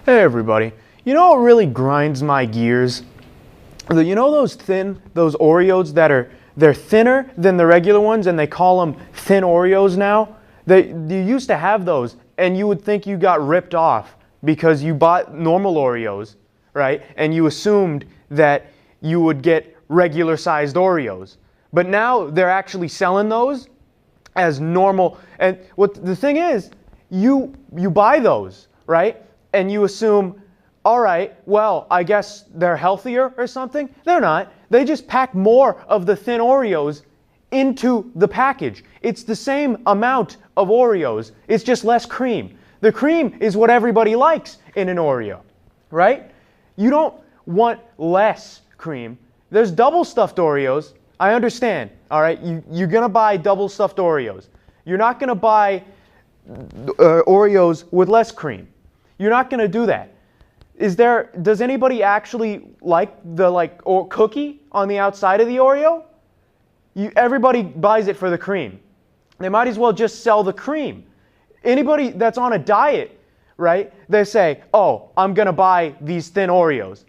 Hey everybody, you know what really grinds my gears? You know those Oreos they're thinner than the regular ones and they call them thin Oreos now? You used to have those and you would think you got ripped off because you bought normal Oreos, right? And you assumed that you would get regular sized Oreos. But now they're actually selling those as normal. And what the thing is, you buy those, right? And you assume, all right, well, I guess they're healthier or something. They're not. They just pack more of the thin Oreos into the package. It's the same amount of Oreos. It's just less cream. The cream is what everybody likes in an Oreo, right? You don't want less cream. There's double stuffed Oreos. I understand, all right? You're going to buy double stuffed Oreos. You're not going to buy Oreos with less cream. You're not going to do that. Does anybody actually like the cookie on the outside of the Oreo? Everybody buys it for the cream. They might as well just sell the cream. Anybody that's on a diet, right? They say, "Oh, I'm going to buy these thin Oreos."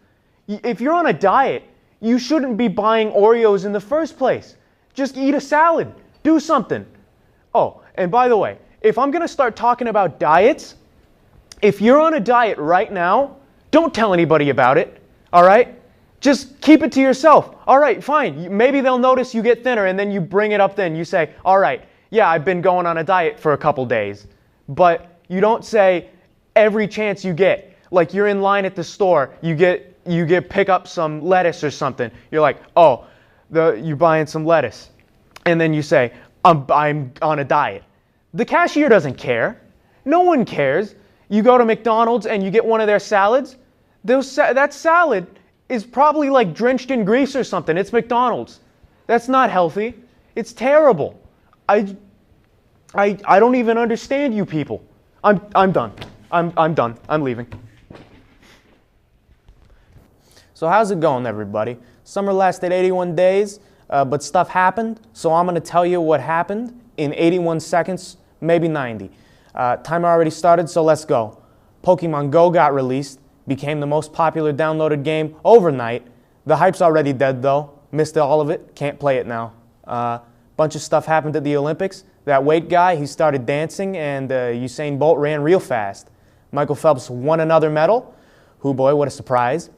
If you're on a diet, you shouldn't be buying Oreos in the first place. Just eat a salad. Do something. Oh, and by the way, if I'm going to start talking about diets, if you're on a diet right now, don't tell anybody about it, all right? Just keep it to yourself. All right, fine. Maybe they'll notice you get thinner, and then you bring it up then. You say, all right, yeah, I've been going on a diet for a couple days. But you don't say every chance you get. Like you're in line at the store, you pick up some lettuce or something. You're like, oh, you're buying some lettuce. And then you say, I'm on a diet. The cashier doesn't care. No one cares. You go to McDonald's and you get one of their salads. That salad is probably like drenched in grease or something. It's McDonald's. That's not healthy. It's terrible. I don't even understand you people. I'm done. I'm done. I'm leaving. So how's it going, everybody? Summer lasted 81 days, but stuff happened. So I'm going to tell you what happened in 81 seconds, maybe 90. Timer already started, so let's go. Pokemon Go got released, became the most popular downloaded game overnight. The hype's already dead, though. Missed all of it. Can't play it now. Bunch of stuff happened at the Olympics. That weight guy, he started dancing, and Usain Bolt ran real fast. Michael Phelps won another medal. Hoo boy, what a surprise.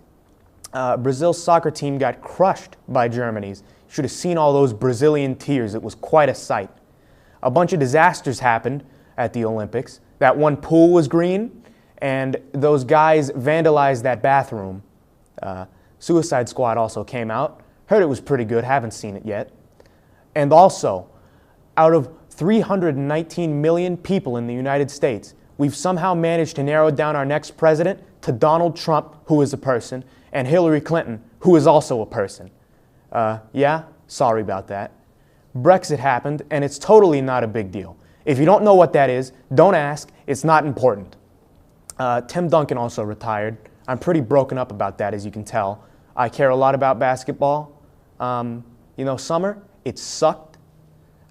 Brazil's soccer team got crushed by Germany's. You should have seen all those Brazilian tears. It was quite a sight. A bunch of disasters happened at the Olympics. That one pool was green, and those guys vandalized that bathroom. Suicide Squad also came out. Heard it was pretty good. Haven't seen it yet. And also, out of 319 million people in the United States, we've somehow managed to narrow down our next president to Donald Trump, who is a person, and Hillary Clinton, who is also a person. Yeah, sorry about that. Brexit happened, and it's totally not a big deal. If you don't know what that is, don't ask. It's not important. Tim Duncan also retired. I'm pretty broken up about that, as you can tell. I care a lot about basketball. Summer, it sucked.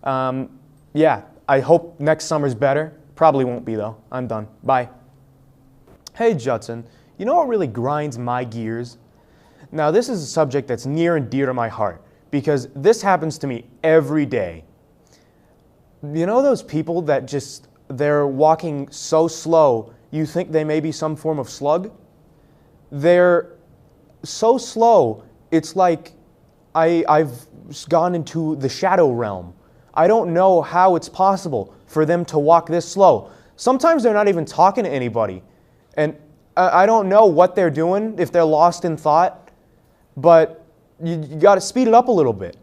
Yeah, I hope next summer's better. Probably won't be, though. I'm done. Bye. Hey, Judson, you know what really grinds my gears? Now, this is a subject that's near and dear to my heart because this happens to me every day. You know those people that they're walking so slow, you think they may be some form of slug? They're so slow, it's like I've gone into the shadow realm. I don't know how it's possible for them to walk this slow. Sometimes they're not even talking to anybody. And I don't know what they're doing, if they're lost in thought, but you got to speed it up a little bit.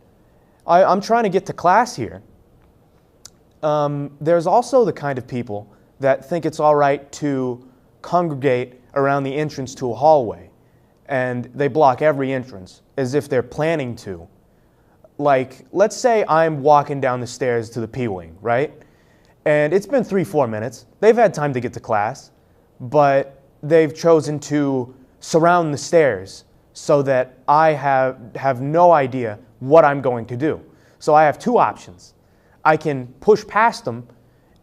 I'm trying to get to class here. There's also the kind of people that think it's all right to congregate around the entrance to a hallway, and they block every entrance as if they're planning to. Like, let's say I'm walking down the stairs to the P-Wing, right? And it's been 3-4 minutes. They've had time to get to class, but they've chosen to surround the stairs so that I have no idea what I'm going to do. So I have two options. I can push past them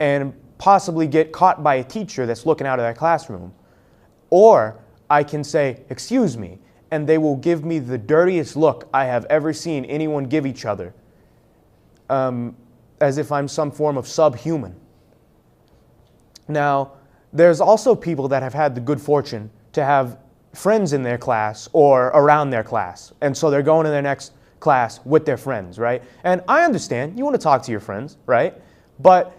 and possibly get caught by a teacher that's looking out of that classroom. Or I can say, excuse me, and they will give me the dirtiest look I have ever seen anyone give each other, as if I'm some form of subhuman. Now, there's also people that have had the good fortune to have friends in their class or around their class, and so they're going to their next class with their friends, right? And I understand, you want to talk to your friends, right? But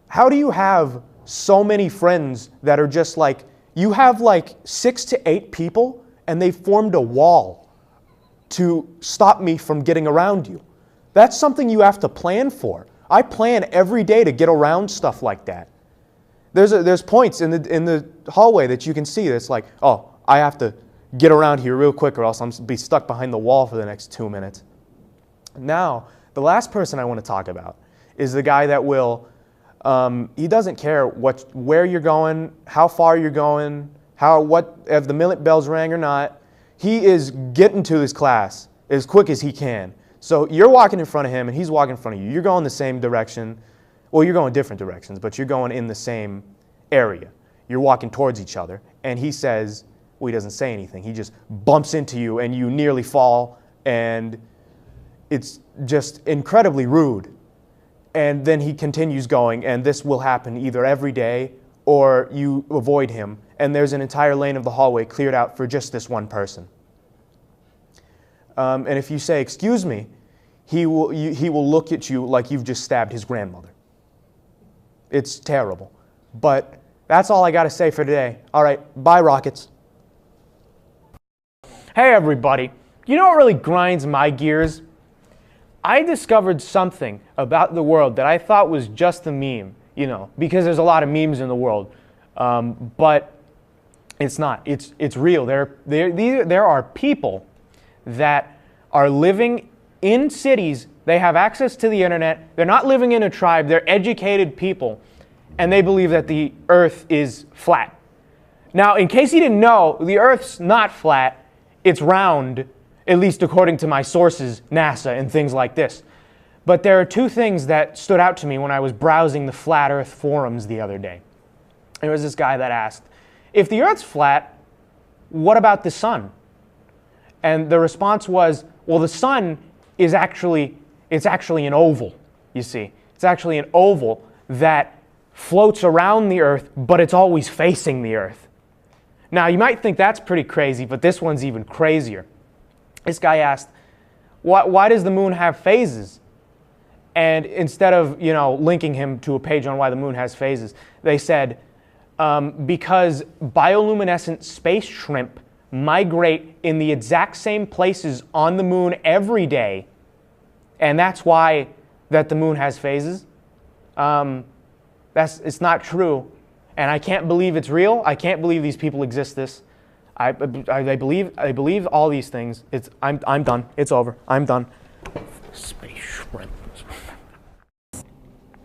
how do you have so many friends that are just like, you have like 6 to 8 people and they formed a wall to stop me from getting around you? That's something you have to plan for. I plan every day to get around stuff like that. There's points in the hallway that you can see that's like, oh, I have to get around here real quick or else I'm be stuck behind the wall for the next 2 minutes. Now, the last person I want to talk about is the guy that will, he doesn't care where you're going, how far you're going, if the minute bells rang or not. He is getting to his class as quick as he can. So you're walking in front of him and he's walking in front of you. You're going the same direction. Well, you're going different directions, but you're going in the same area. You're walking towards each other. And he says, well, he doesn't say anything. He just bumps into you and you nearly fall, and it's just incredibly rude. And then he continues going, and this will happen either every day or you avoid him, and there's an entire lane of the hallway cleared out for just this one person. And if you say, excuse me, he will look at you like you've just stabbed his grandmother. It's terrible. But that's all I got to say for today. All right, bye, Rockets. Hey, everybody. You know what really grinds my gears? I discovered something about the world that I thought was just a meme, because there's a lot of memes in the world. But it's not. It's real. There are people that are living in cities. They have access to the internet. They're not living in a tribe. They're educated people. And they believe that the earth is flat. Now, in case you didn't know, the earth's not flat. It's round, at least according to my sources, NASA and things like this. But there are two things that stood out to me when I was browsing the Flat Earth forums the other day. There was this guy that asked, if the earth's flat, what about the sun? And the response was, well, the sun is actually an oval, you see. It's actually an oval that floats around the earth, but it's always facing the earth. Now, you might think that's pretty crazy, but this one's even crazier. This guy asked, why does the moon have phases? And instead of, linking him to a page on why the moon has phases, they said, because bioluminescent space shrimp migrate in the exact same places on the moon every day, and that's why that the moon has phases. It's not true, and I can't believe it's real. I can't believe these people exist. I believe all these things. I'm done. It's over. I'm done. Space shrimp.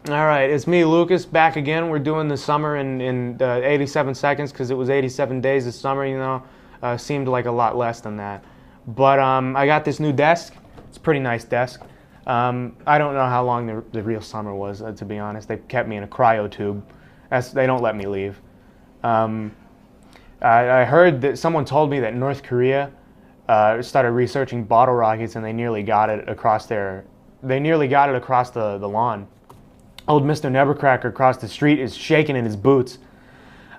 All right, it's me, Lucas, back again. We're doing the summer in 87 seconds because it was 87 days of summer. Seemed like a lot less than that. But I got this new desk. It's a pretty nice desk. I don't know how long the real summer was, to be honest. They kept me in a cryo tube. They don't let me leave. I heard that someone told me that North Korea started researching bottle rockets, and they nearly got it across the lawn. Old Mr. Nevercracker across the street is shaking in his boots.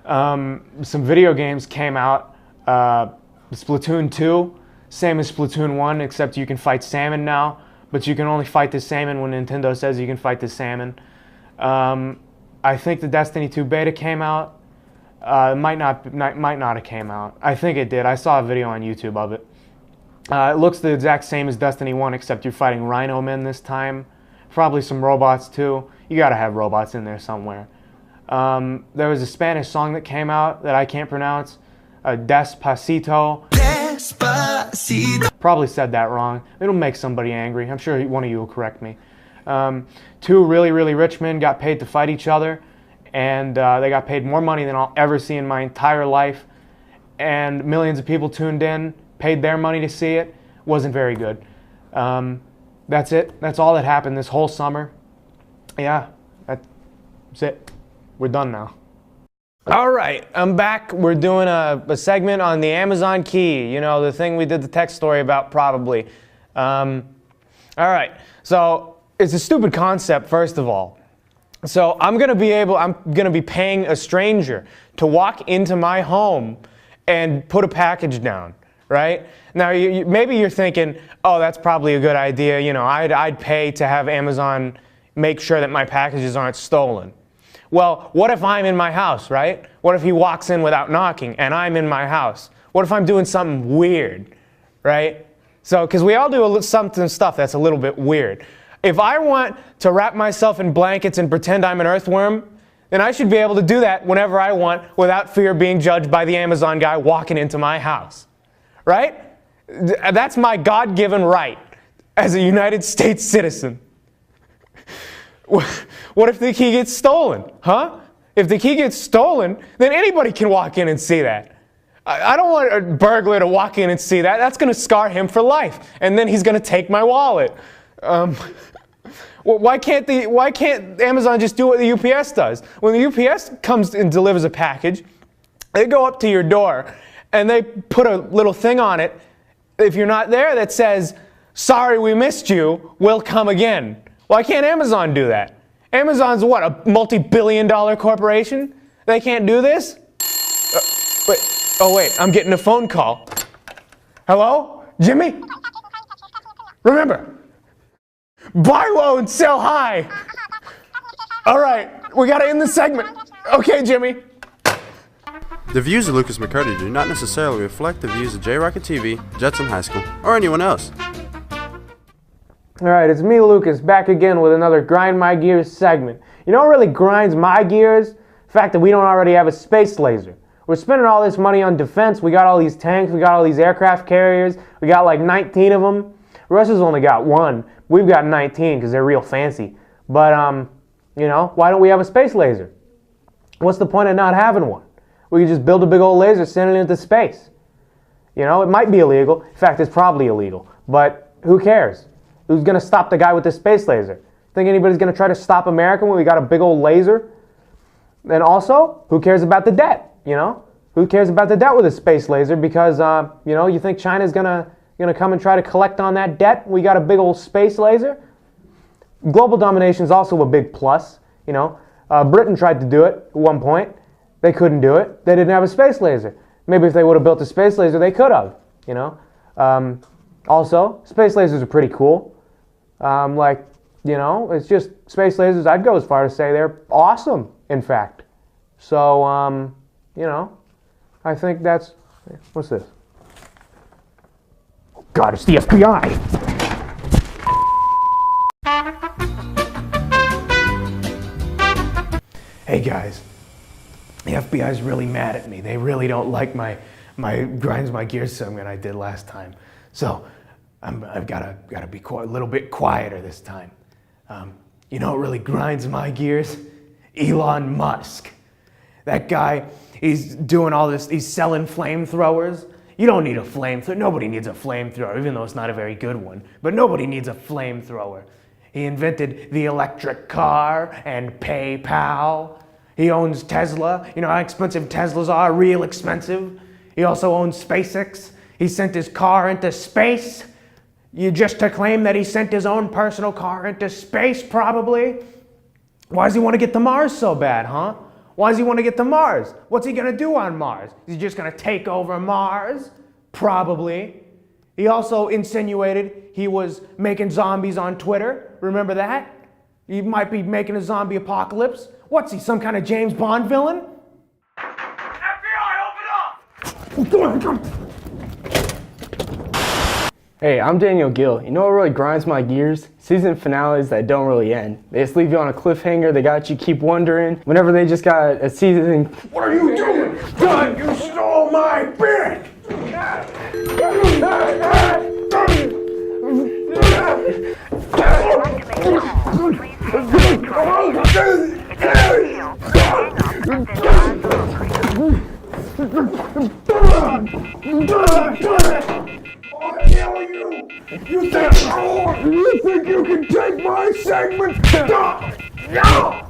Some video games came out. Splatoon 2, same as Splatoon 1, except you can fight salmon now, but you can only fight the salmon when Nintendo says you can fight the salmon. I think the Destiny 2 beta came out. It might not have came out. I think it did. I saw a video on YouTube of it. It looks the exact same as Destiny 1, except you're fighting Rhino Men this time. Probably some robots too. You gotta have robots in there somewhere. There was a Spanish song that came out that I can't pronounce. Despacito. Despacito. Probably said that wrong. It'll make somebody angry. I'm sure one of you will correct me. Two really, really rich men got paid to fight each other, and they got paid more money than I'll ever see in my entire life. And millions of people tuned in, paid their money to see it. Wasn't very good. That's it. That's all that happened this whole summer. Yeah, that's it. We're done now. All right, I'm back. We're doing a segment on the Amazon key. You know, the thing we did the text story about, probably. All right, so it's a stupid concept, first of all. So I'm gonna be paying a stranger to walk into my home and put a package down, right? Now, maybe you're thinking, oh, that's probably a good idea. You know, I'd pay to have Amazon make sure that my packages aren't stolen. Well, what if I'm in my house, right? What if he walks in without knocking and I'm in my house? What if I'm doing something weird, right? So, because we all do stuff that's a little bit weird. If I want to wrap myself in blankets and pretend I'm an earthworm, then I should be able to do that whenever I want without fear of being judged by the Amazon guy walking into my house, right? That's my God-given right as a United States citizen. What if the key gets stolen, huh? If the key gets stolen, then anybody can walk in and see that. I don't want a burglar to walk in and see that. That's going to scar him for life. And then he's going to take my wallet. Why can't Amazon just do what the UPS does? When the UPS comes and delivers a package, they go up to your door and they put a little thing on it, if you're not there, that says, "Sorry, we missed you. We'll come again." Why can't Amazon do that? Amazon's what, a multi-billion-dollar corporation? They can't do this? Wait, I'm getting a phone call. Hello? Jimmy? Remember, buy low and sell high. All right, we gotta end the segment. Okay, Jimmy. The views of Lucas McCurdy do not necessarily reflect the views of J-Rocket TV, Jetson High School, or anyone else. All right, it's me, Lucas, back again with another Grind My Gears segment. You know what really grinds my gears? The fact that we don't already have a space laser. We're spending all this money on defense. We got all these tanks. We got all these aircraft carriers. We got like 19 of them. Russia's only got one. We've got 19 because they're real fancy. But, you know, why don't we have a space laser? What's the point of not having one? We could just build a big old laser, send it into space. You know, it might be illegal. In fact, it's probably illegal. But who cares? Who's going to stop the guy with the space laser? Think anybody's going to try to stop America when we got a big old laser? And also, who cares about the debt? You know, who cares about the debt with a space laser? Because you know, you think China's gonna come and try to collect on that debt? We got a big old space laser. Global domination is also a big plus. You know, Britain tried to do it at one point. They couldn't do it. They didn't have a space laser. Maybe if they would have built a space laser, they could have. You know. Also, space lasers are pretty cool. Like, you know, it's just space lasers. I'd go as far as say they're awesome. In fact. So, you know, I think that's, what's this? God, it's the FBI! Hey guys, the FBI's really mad at me. They really don't like my Grinds My Gears segment I did last time. So, I've gotta be a little bit quieter this time. You know what really grinds my gears? Elon Musk. That guy, he's doing all this, he's selling flamethrowers. You don't need a flamethrower. Nobody needs a flamethrower, even though it's not a very good one. But nobody needs a flamethrower. He invented the electric car and PayPal. He owns Tesla. You know how expensive Teslas are? Real expensive. He also owns SpaceX. He sent his car into space. You just to claim that he sent his own personal car into space, probably. Why does he want to get to Mars so bad, huh? Why does he want to get to Mars? What's he going to do on Mars? Is he just going to take over Mars? Probably. He also insinuated he was making zombies on Twitter. Remember that? He might be making a zombie apocalypse. What's he, some kind of James Bond villain? FBI, open up! Hey, I'm Daniel Gill. You know what really grinds my gears? Season finales that don't really end. They just leave you on a cliffhanger. They got you keep wondering. Whenever they just got a season. What are you doing? God, you stole my bit! You think you can take my segment? Stop! No!